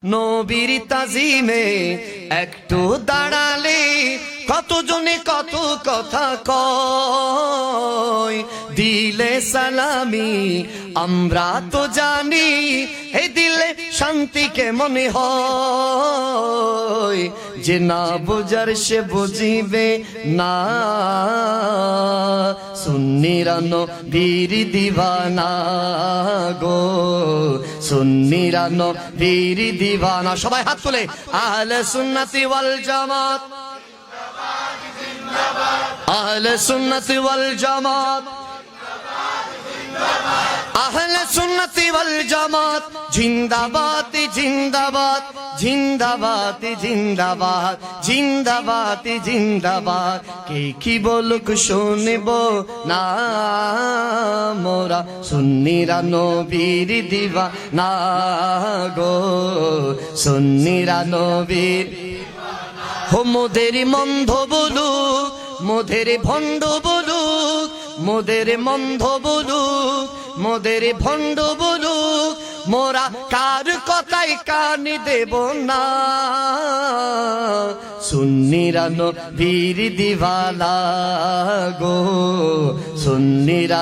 নবীর তাজিমে একটু দাঁড়ালে কতজনে কত কথা কয়, দিলে সালামি আমরা তো জানি, এই দিলে শান্তি কেমন হয়। যে না বোঝার সে বুঝিবে না, সুন্নিরা নবীর দিওয়ানা গো, সুন্নিরা নবীর দিওয়ানা। সবাই হাত তুলে আহলে সুন্নতি ওয়াল জামাত, আহলে সুন্নতি ওয়াল জামাত, আহলে সুন্নতি ওয়াল জামাত জিন্দাবাদ জিন্দাবাদ জিন্দাবাদ জিন্দাবাদ জিন্দাবাদ জিন্দাবাদ। কে কি বলুক শুনব না, মোরা সুন্নিরা নবীর দিওয়ানা গো, সুন্নিরা নবীর। হো মোদের মন্ধ বলুক, মোদের ভণ্ড বলুক, মোদের মন্ধ বলুক, মোদের ভণ্ড বলুক, মোরা কার কথাই কান দেব না। সুন্নিরা নবীর দিওয়ানা গো, সুন্নিরা